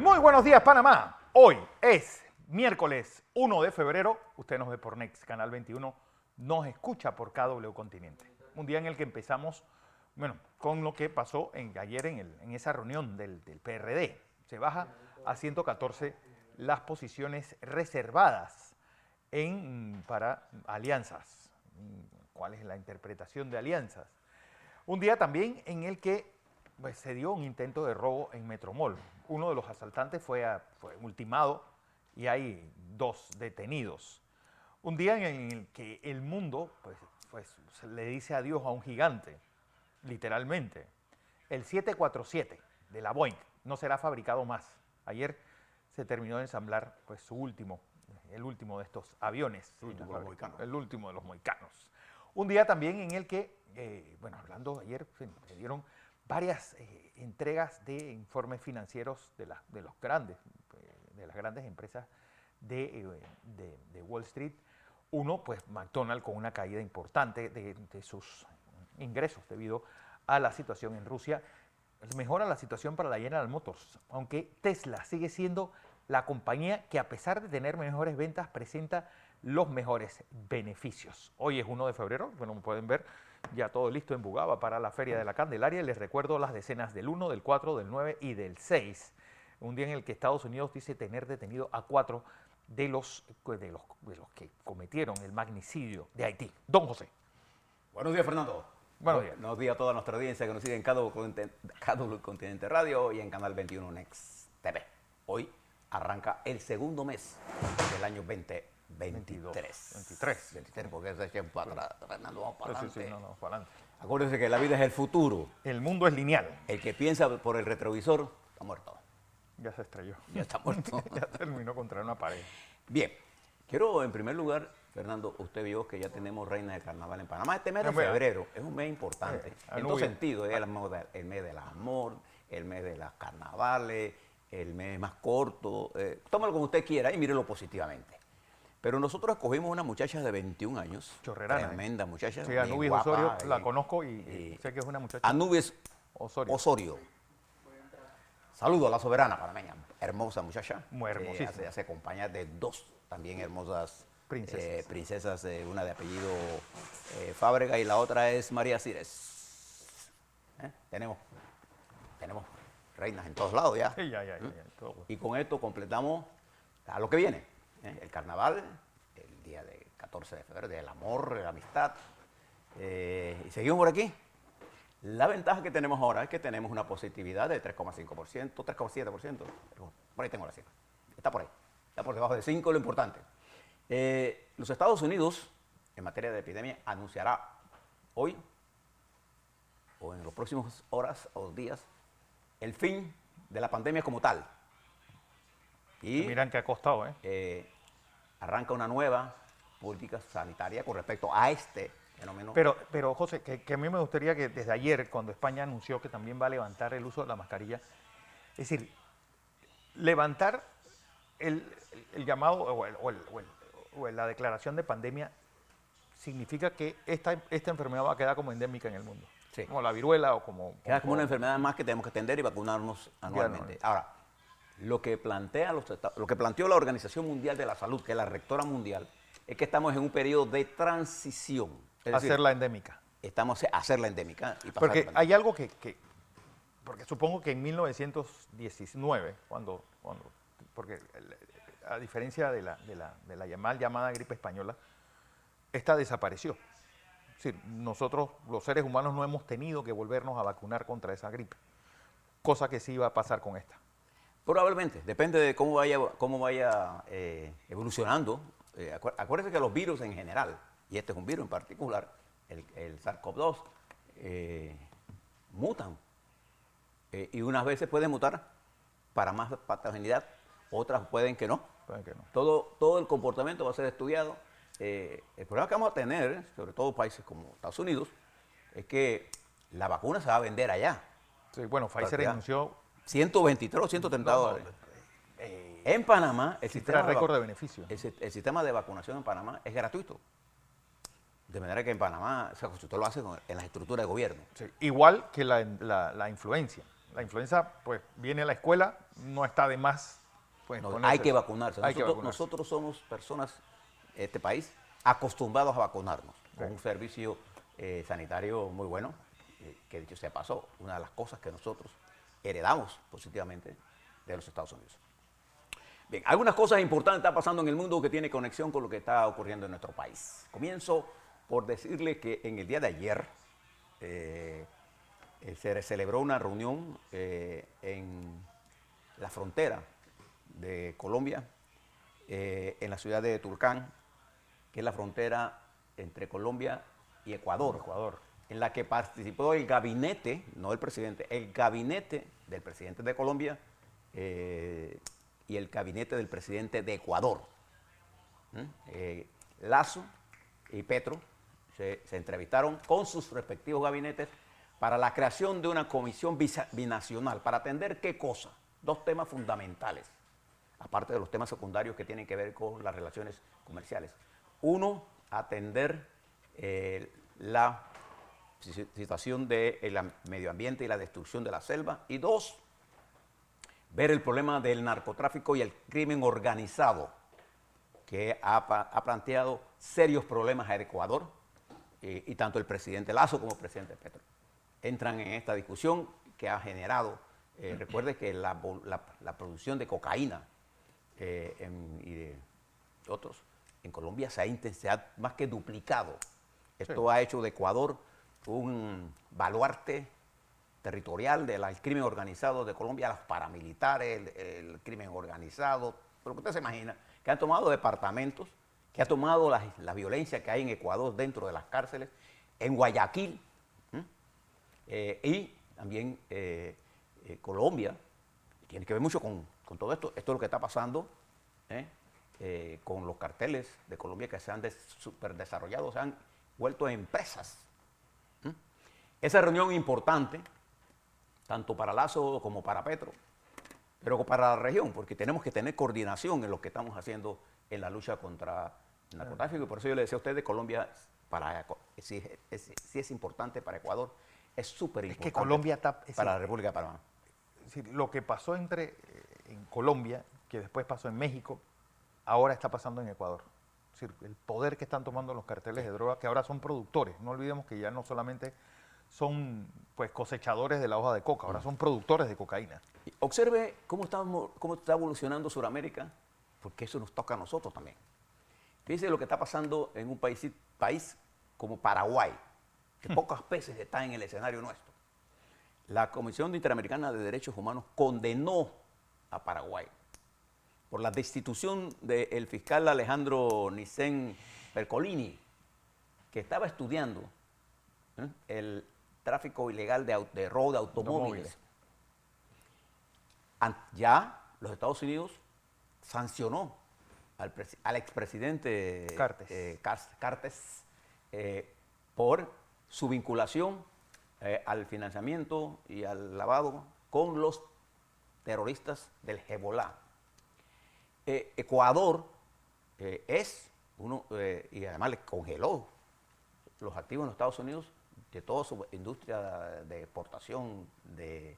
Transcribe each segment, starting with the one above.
Muy buenos días, Panamá. Hoy es miércoles 1 de febrero. Usted nos ve por Next, Canal 21. Nos escucha por KW Continente. Un día en el que empezamos, bueno, con lo que pasó ayer en esa reunión del PRD. Se baja a 114 las posiciones reservadas para alianzas. ¿Cuál es la interpretación de alianzas? Un día también en el que pues, se dio un intento de robo en Metromol. Uno de los asaltantes fue ultimado y hay 2 detenidos. Un día en el que el mundo pues, le dice adiós a un gigante, literalmente. El 747 de la Boeing no será fabricado más. Ayer se terminó de ensamblar pues, el último de estos aviones. El último de los mohicanos. Un día también en el que, bueno, hablando ayer, se dieron varias entregas de informes financieros de las grandes empresas de Wall Street. Uno, pues McDonald's con una caída importante de sus ingresos debido a la situación en Rusia. Mejora la situación para la General Motors, aunque Tesla sigue siendo la compañía que a pesar de tener mejores ventas presenta los mejores beneficios. Hoy es 1 de febrero, bueno, pueden ver ya todo listo en Bugaba para la Feria de la Candelaria. Les recuerdo las decenas del 1, del 4, del 9 y del 6. Un día en el que Estados Unidos dice tener detenido a 4 de los que cometieron el magnicidio de Haití. Don José. Buenos días, Fernando. Buenos días. Buenos días a toda nuestra audiencia que nos sigue en KW Continente Radio y en Canal 21 Next TV. Hoy arranca el segundo mes del año 2023. 23, porque se echen para atrás, Fernando, vamos para adelante. Sí, para adelante. Acuérdense que la vida es el futuro. El mundo es lineal. El que piensa por el retrovisor está muerto. Ya se estrelló. Ya está muerto. Ya terminó contra una pared. Bien, quiero en primer lugar, Fernando, usted vio que ya tenemos reina de carnaval en Panamá. Este mes de febrero es un mes importante. En todo sentido, es el mes del amor, el mes de las carnavales, el mes más corto. Tómalo como usted quiera y mírelo positivamente. Pero nosotros escogimos una muchacha de 21 años. Chorrerana. Tremenda muchacha. Sí, Anubis Osorio, la conozco y sé que es una muchacha. Anubis Osorio. Saludo a la soberana panameña. Hermosa muchacha. Muy hermosísima. Se acompaña de 2 también hermosas princesas, una de apellido Fábrega y la otra es María Cires. Tenemos reinas en todos lados ya. Sí, ya. Todo. Y con esto completamos a lo que viene. El carnaval, el día de 14 de febrero, del amor, de la amistad. Y seguimos por aquí. La ventaja que tenemos ahora es que tenemos una positividad de 3,5%, 3,7%. Por ahí tengo la cifra. Está por ahí. Está por debajo de 5, lo importante. Los Estados Unidos, en materia de epidemia, anunciará hoy o en las próximas horas o días el fin de la pandemia como tal. Y miran que ha costado, arranca una nueva política sanitaria con respecto a este fenómeno. Pero José, que a mí me gustaría que desde ayer, cuando España anunció que también va a levantar el uso de la mascarilla, es decir, levantar el llamado o la declaración de pandemia significa que esta enfermedad va a quedar como endémica en el mundo. Sí. Como la viruela o como... Queda como una enfermedad más que tenemos que atender y vacunarnos anualmente. Ahora, lo que planteó la Organización Mundial de la Salud, que es la rectora mundial, es que estamos en un periodo de transición. Es decir, hacerla endémica. Estamos a hacerla endémica. Y porque hay algo porque supongo que en 1919, porque a diferencia de la mal llamada gripe española, esta desapareció. Es decir, nosotros los seres humanos no hemos tenido que volvernos a vacunar contra esa gripe, cosa que sí va a pasar con esta. Probablemente, depende de cómo vaya evolucionando. Acuérdense que los virus en general, y este es un virus en particular, el SARS-CoV-2, mutan. Y unas veces pueden mutar para más patogenidad, otras pueden que no. Todo el comportamiento va a ser estudiado. El problema que vamos a tener, sobre todo países como Estados Unidos, es que la vacuna se va a vender allá. Sí, bueno, Pfizer anunció 123 o 130 dólares. En Panamá, el sistema récord de beneficio. El sistema de vacunación en Panamá es gratuito. De manera que en Panamá, o sea, usted lo hace en las estructuras de gobierno. Sí, igual que la influencia. La influenza, pues, viene a la escuela, no está de más. Pues, No, ponerse hay que eso. vacunarse. Hay que vacunarse. Nosotros somos personas, este país, acostumbrados a vacunarnos, con Sí. un servicio sanitario muy bueno, que dicho sea pasó, una de las cosas que nosotros heredamos positivamente de los Estados Unidos. Bien, algunas cosas importantes están pasando en el mundo que tiene conexión con lo que está ocurriendo en nuestro país. Comienzo por decirle que en el día de ayer se celebró una reunión en la frontera de Colombia, en la ciudad de Tulcán, que es la frontera entre Colombia y Ecuador, Ecuador. en la que participó el gabinete, no el presidente, el gabinete del presidente de Colombia y el gabinete del presidente de Ecuador. Lazo y Petro se entrevistaron con sus respectivos gabinetes para la creación de una comisión binacional para atender qué cosa, dos temas fundamentales, aparte de los temas secundarios que tienen que ver con las relaciones comerciales. Uno, atender la situación del medio ambiente y la destrucción de la selva. Y dos, ver el problema del narcotráfico y el crimen organizado, que ha planteado serios problemas a Ecuador, y tanto el presidente Lazo como el presidente Petro entran en esta discusión que ha generado, recuerde que la producción de cocaína y de otros en Colombia se ha más que duplicado. Esto Sí. ha hecho de Ecuador un baluarte territorial del crimen organizado de Colombia, los paramilitares, el crimen organizado, lo que usted se imagina, que han tomado departamentos, que ha tomado la violencia que hay en Ecuador dentro de las cárceles, en Guayaquil, y también Colombia, tiene que ver mucho con todo esto. Esto es lo que está pasando con los carteles de Colombia que se han super desarrollado, se han vuelto empresas. Esa reunión importante, tanto para Lazo como para Petro, pero para la región, porque tenemos que tener coordinación en lo que estamos haciendo en la lucha contra el narcotráfico. Y por eso yo le decía a ustedes, Colombia sí es importante para Ecuador, es súper importante que Colombia está... para la República de Panamá. Es decir, lo que pasó en Colombia, que después pasó en México, ahora está pasando en Ecuador. Es decir, el poder que están tomando los carteles de droga, que ahora son productores. No olvidemos que ya no solamente son pues cosechadores de la hoja de coca, ahora son productores de cocaína. Observe cómo está evolucionando Sudamérica, porque eso nos toca a nosotros también. Fíjese lo que está pasando en un país como Paraguay, que pocas veces está en el escenario nuestro. La Comisión Interamericana de Derechos Humanos condenó a Paraguay por la destitución del fiscal Alejandro Nicén Percolini, que estaba estudiando el tráfico ilegal de robo de automóviles. Ya los Estados Unidos sancionó al expresidente Cartes por su vinculación al financiamiento y al lavado con los terroristas del Hezbollah. Ecuador es uno, y además le congeló los activos en los Estados Unidos de toda su industria de exportación de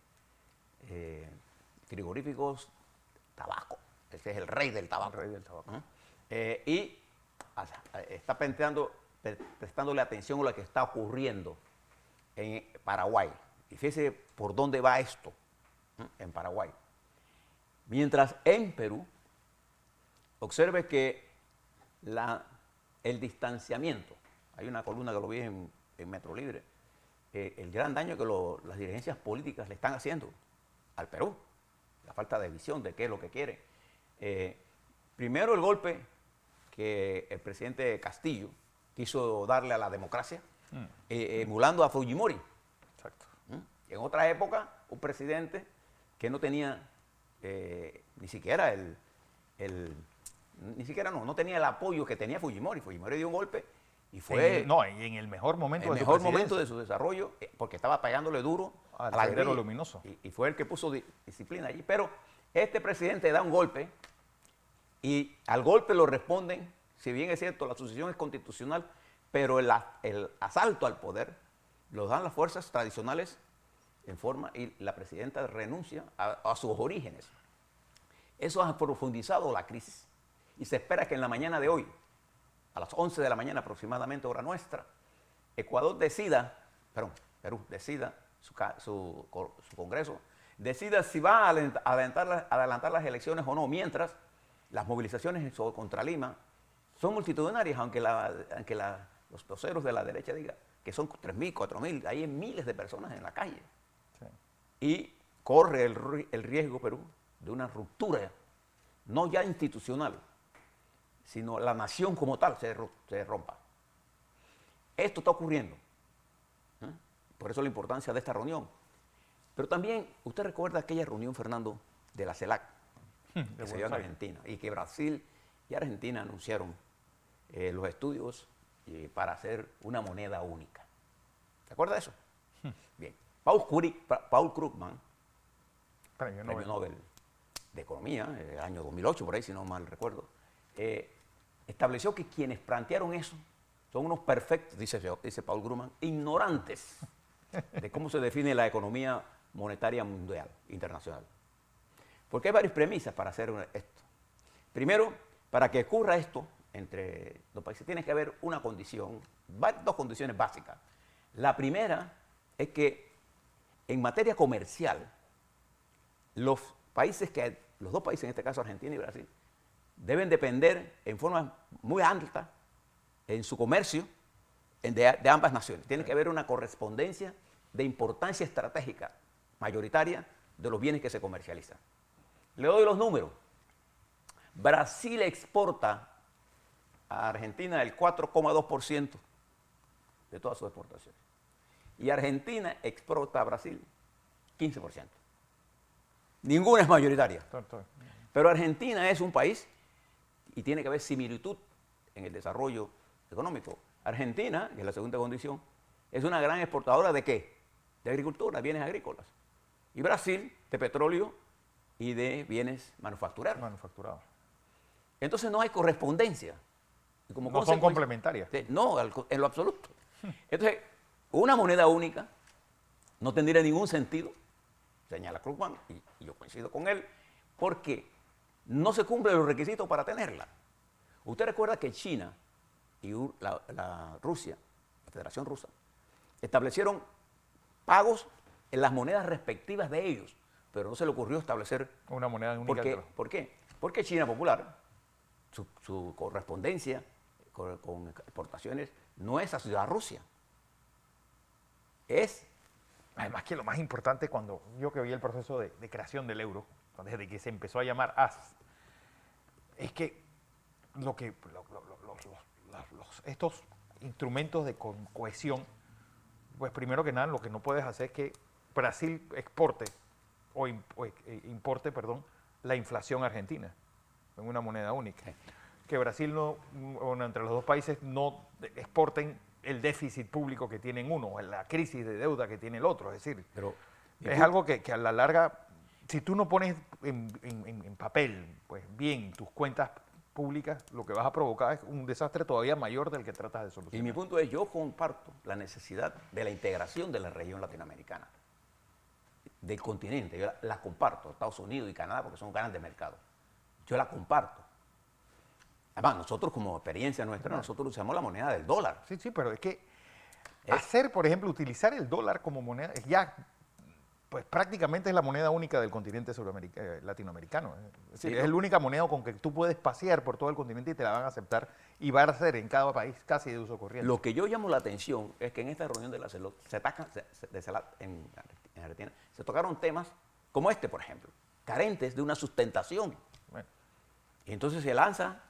frigoríficos, tabaco. Ese es el rey del tabaco. El rey del tabaco. Y está prestándole atención a lo que está ocurriendo en Paraguay. Y fíjese por dónde va esto en Paraguay. Mientras en Perú, observe que el distanciamiento, hay una columna que lo vi en Metro Libre, el gran daño que las dirigencias políticas le están haciendo al Perú, la falta de visión de qué es lo que quiere. Primero el golpe que el presidente Castillo quiso darle a la democracia, emulando a Fujimori. Exacto. En otra época, un presidente que no tenía ni siquiera no tenía el apoyo que tenía Fujimori. Fujimori dio un golpe y fue en el mejor momento el de su mejor momento presidencia. de su desarrollo, porque estaba pegándole duro Al la Sendero guerrilla, Luminoso. y fue el que puso disciplina allí. Pero este presidente da un golpe y al golpe lo responden, si bien es cierto, la sucesión es constitucional, pero el asalto al poder lo dan las fuerzas tradicionales en forma y la presidenta renuncia a sus orígenes. Eso ha profundizado la crisis y se espera que en la mañana de hoy, a las 11 de la mañana aproximadamente, hora nuestra, Perú decida, su Congreso, decida si va a adelantar las elecciones o no, mientras las movilizaciones contra Lima son multitudinarias, aunque los voceros de la derecha digan que son 3.000, 4.000, hay miles de personas en la calle. Sí. Y corre el riesgo Perú de una ruptura, no ya institucional, sino la nación como tal se rompa. Esto está ocurriendo. Por eso la importancia de esta reunión. Pero también, usted recuerda aquella reunión, Fernando, de la CELAC, que se dio en Argentina, y que Brasil y Argentina anunciaron los estudios para hacer una moneda única. ¿Se acuerda de eso? Bien. Paul Krugman, premio Nobel de Economía, el año 2008, por ahí, si no mal recuerdo, estableció que quienes plantearon eso son unos perfectos, dice Paul Krugman, ignorantes de cómo se define la economía monetaria mundial, internacional. Porque hay varias premisas para hacer esto. Primero, para que ocurra esto entre los países, tiene que haber una condición, dos condiciones básicas. La primera es que en materia comercial, los dos países, en este caso Argentina y Brasil, deben depender en forma muy alta en su comercio de ambas naciones. Tiene que haber una correspondencia de importancia estratégica mayoritaria de los bienes que se comercializan. Le doy los números. Brasil exporta a Argentina el 4,2% de todas sus exportaciones. Y Argentina exporta a Brasil 15%. Ninguna es mayoritaria. Pero Argentina es un país y tiene que haber similitud en el desarrollo económico. Argentina, que es la segunda condición, es una gran exportadora ¿de qué? De agricultura, bienes agrícolas. Y Brasil, de petróleo y de bienes manufacturados. Entonces no hay correspondencia. Y como no son complementarias. No, en lo absoluto. Entonces, una moneda única no tendría ningún sentido, señala Krugman, y yo coincido con él, porque no se cumplen los requisitos para tenerla. Usted recuerda que China y Rusia, la Federación Rusa, establecieron pagos en las monedas respectivas de ellos, pero no se le ocurrió establecer una moneda única. ¿Por qué? Porque China Popular, su correspondencia con exportaciones no es hacia Rusia. Además que lo más importante cuando yo que vi el proceso de creación del euro, desde que se empezó a llamar AS, es que estos instrumentos de cohesión, pues primero que nada lo que no puedes hacer es que Brasil exporte o importe, la inflación argentina en una moneda única. Sí. Que Brasil entre los dos países no exporten el déficit público que tienen uno, la crisis de deuda que tiene el otro. Es decir, es algo que a la larga, si tú no pones en papel pues bien tus cuentas públicas, lo que vas a provocar es un desastre todavía mayor del que tratas de solucionar. Y mi punto es, yo comparto la necesidad de la integración de la región latinoamericana, del continente. Yo la comparto, Estados Unidos y Canadá, porque son grandes mercados. Yo la comparto. Además, nosotros como experiencia nuestra, nosotros usamos la moneda del dólar. Sí, pero es que por ejemplo, utilizar el dólar como moneda, pues prácticamente es la moneda única del continente latinoamericano. Es decir, es la única moneda con que tú puedes pasear por todo el continente y te la van a aceptar y va a ser en cada país casi de uso corriente. Lo que yo llamo la atención es que en esta reunión de la CELAC en Argentina se tocaron temas como este, por ejemplo, carentes de una sustentación. Bueno. Y entonces se lanza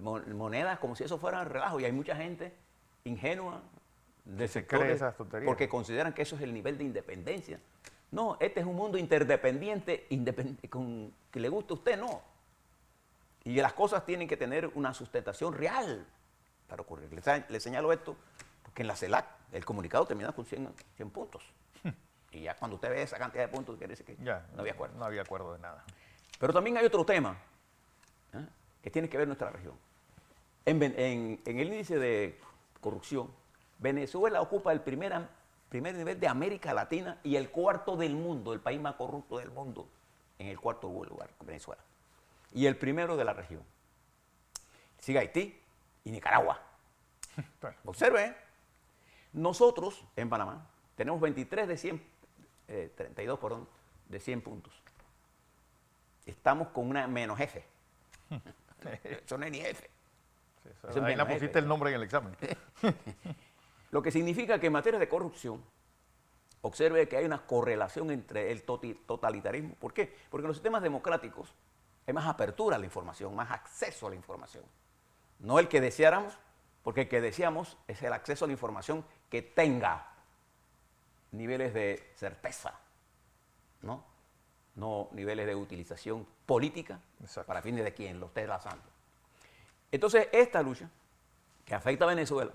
monedas como si eso fuera relajo y hay mucha gente ingenua de sectores porque consideran que eso es el nivel de independencia. No, este es un mundo interdependiente, que le guste a usted, no. Y las cosas tienen que tener una sustentación real para ocurrir. Le señalo esto porque en la CELAC el comunicado termina con 100 puntos. Y ya cuando usted ve esa cantidad de puntos, quiere decir que ya, no había acuerdo. No había acuerdo de nada. Pero también hay otro tema que tiene que ver nuestra región. En el índice de corrupción, Venezuela ocupa el primer primer nivel de América Latina y el cuarto del mundo, el país más corrupto del mundo, en el cuarto lugar, Venezuela. Y el primero de la región. Sigue Haití y Nicaragua. Observe, ¿eh? Nosotros, en Panamá, tenemos 23 de 100, 32, perdón, de 100 puntos. Estamos con una menos F. Eso no es ni F. Sí, ahí la pusiste F. el nombre en el examen. Lo que significa que en materia de corrupción, observe que hay una correlación entre el totalitarismo. ¿Por qué? Porque en los sistemas democráticos hay más apertura a la información, más acceso a la información. No el que deseáramos, porque el que deseamos es el acceso a la información que tenga niveles de certeza, ¿no? No niveles de utilización política. Exacto. Para fines de quien lo esté lanzando. Entonces, esta lucha que afecta a Venezuela,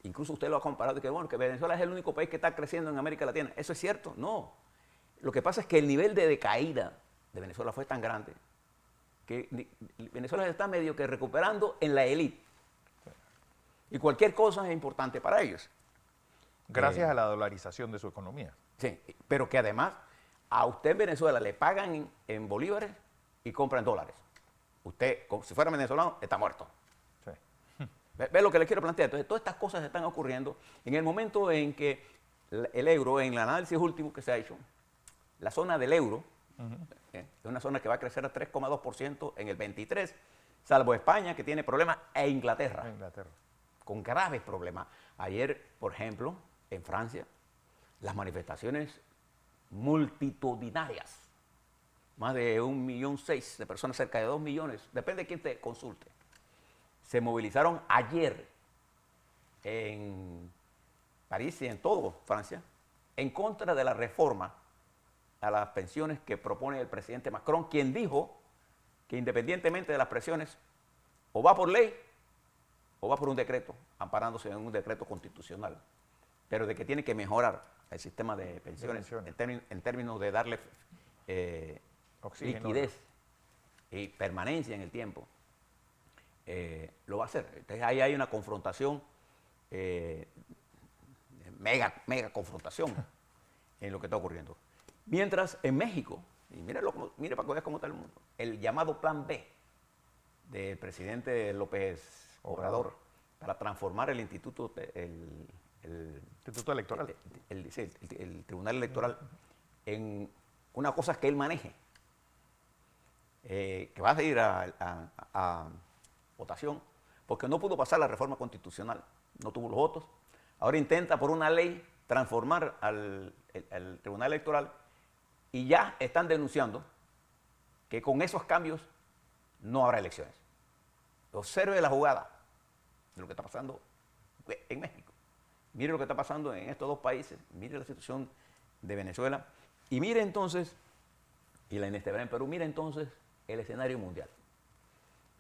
incluso usted lo ha comparado, de que, bueno, que Venezuela es el único país que está creciendo en América Latina. ¿Eso es cierto? No. Lo que pasa es que el nivel de decaída de Venezuela fue tan grande que Venezuela se está medio que recuperando en la élite. Y cualquier cosa es importante para ellos. Gracias a la dolarización de su economía. Sí, pero que además a usted en Venezuela le pagan en bolívares y compran dólares. Usted, si fuera venezolano, está muerto. Sí. ¿Ve lo que le quiero plantear? Entonces, todas estas cosas están ocurriendo en el momento en que el euro, en el análisis último que se ha hecho, la zona del euro, es una zona que va a crecer a 3,2% en el 23, salvo España, que tiene problemas, e Inglaterra, con graves problemas. Ayer, por ejemplo, en Francia, las manifestaciones multitudinarias, más de 1,6 millones de personas, cerca de 2 millones, depende de quién te consulte, se movilizaron ayer en París y en todo Francia en contra de la reforma a las pensiones que propone el presidente Macron, quien dijo que independientemente de las presiones, o va por ley o va por un decreto, amparándose en un decreto constitucional, pero de que tiene que mejorar el sistema de pensiones en términos de darle liquidez y permanencia en el tiempo, lo va a hacer. Entonces ahí hay una confrontación, mega confrontación en lo que está ocurriendo. Mientras en México, y mire para que veas cómo está el mundo, el llamado Plan B del presidente López Obrador para transformar el instituto, el Instituto Electoral, el Tribunal Electoral, en una cosa que él maneje, que va a ir a votación, porque no pudo pasar la reforma constitucional, no tuvo los votos. Ahora intenta por una ley transformar al Tribunal Electoral y ya están denunciando que con esos cambios no habrá elecciones. Observe la jugada de lo que está pasando en México. Mire lo que está pasando en estos dos países, mire la situación de Venezuela y mire entonces, y la inestabilidad en Perú, mire entonces el escenario mundial.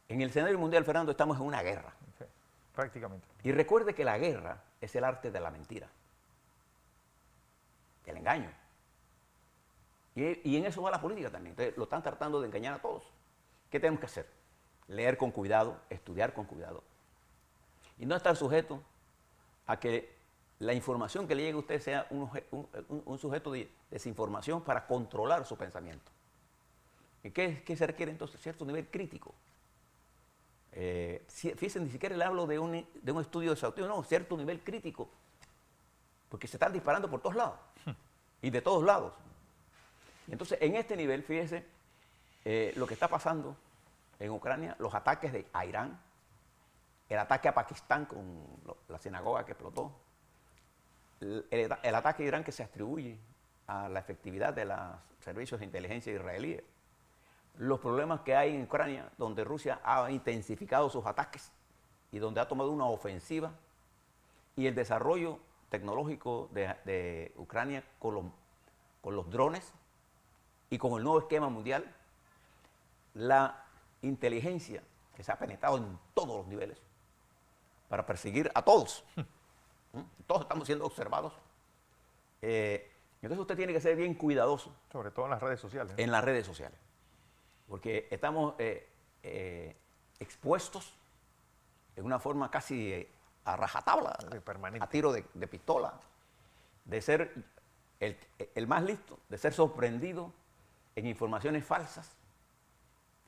En el escenario mundial, Fernando, estamos en una guerra. Sí, prácticamente. Y recuerde que la guerra es el arte de la mentira, del engaño. Y en eso va la política también. Entonces, lo están tratando de engañar a todos. ¿Qué tenemos que hacer? Leer con cuidado, estudiar con cuidado. Y no estar sujeto a que la información que le llegue a usted sea un sujeto de desinformación para controlar su pensamiento. ¿Y qué se requiere entonces? Cierto nivel crítico. Fíjense, ni siquiera le hablo de un estudio exhaustivo, no, cierto nivel crítico. Porque se están disparando por todos lados. Y de todos lados. Y entonces, en este nivel, fíjese lo que está pasando en Ucrania, los ataques a Irán, el ataque a Pakistán con la sinagoga que explotó, el ataque a Irán que se atribuye a la efectividad de los servicios de inteligencia israelíes, los problemas que hay en Ucrania, donde Rusia ha intensificado sus ataques y donde ha tomado una ofensiva, y el desarrollo tecnológico de Ucrania con los drones y con el nuevo esquema mundial, la inteligencia que se ha penetrado en todos los niveles para perseguir a todos. Todos estamos siendo observados. Entonces usted tiene que ser bien cuidadoso. Sobre todo en las redes sociales. En las redes sociales. Porque estamos expuestos en una forma casi a rajatabla, Permanente. a tiro de pistola, de ser el más listo, de ser sorprendido en informaciones falsas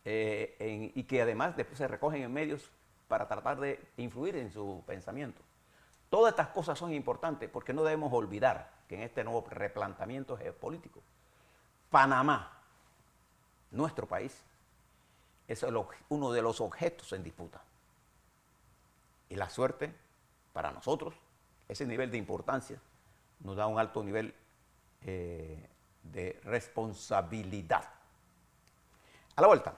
y que además después se recogen en medios para tratar de influir en su pensamiento. Todas estas cosas son importantes porque no debemos olvidar que en este nuevo replanteamiento geopolítico, Panamá, nuestro país, es uno de los objetos en disputa. Y la suerte, para nosotros, ese nivel de importancia nos da un alto nivel de responsabilidad. A la vuelta,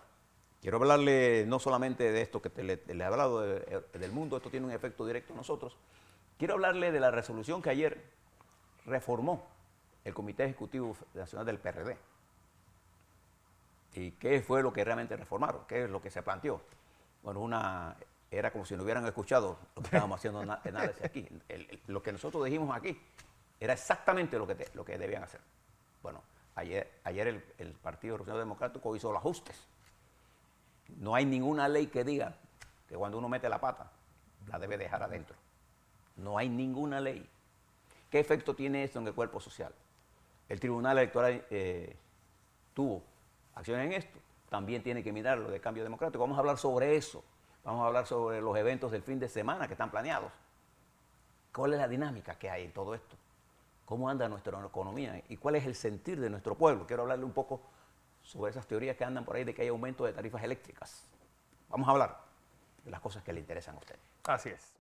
quiero hablarle no solamente de esto que le he hablado del mundo, esto tiene un efecto directo en nosotros. Quiero hablarle de la resolución que ayer reformó el Comité Ejecutivo Nacional del PRD. ¿Y qué fue lo que realmente reformaron? ¿Qué es lo que se planteó? Bueno, era como si no hubieran escuchado lo que estábamos haciendo análisis aquí. Lo que nosotros dijimos aquí era exactamente lo que debían hacer. Bueno, ayer el Partido Revolucionario Democrático hizo los ajustes. No hay ninguna ley que diga que cuando uno mete la pata, la debe dejar adentro. No hay ninguna ley. ¿Qué efecto tiene esto en el cuerpo social? El Tribunal Electoral tuvo acciones en esto, también tiene que mirarlo de cambio democrático. Vamos a hablar sobre eso. Vamos a hablar sobre los eventos del fin de semana que están planeados. ¿Cuál es la dinámica que hay en todo esto? ¿Cómo anda nuestra economía? ¿Y cuál es el sentir de nuestro pueblo? Quiero hablarle un poco sobre esas teorías que andan por ahí de que hay aumento de tarifas eléctricas. Vamos a hablar de las cosas que le interesan a usted. Así es.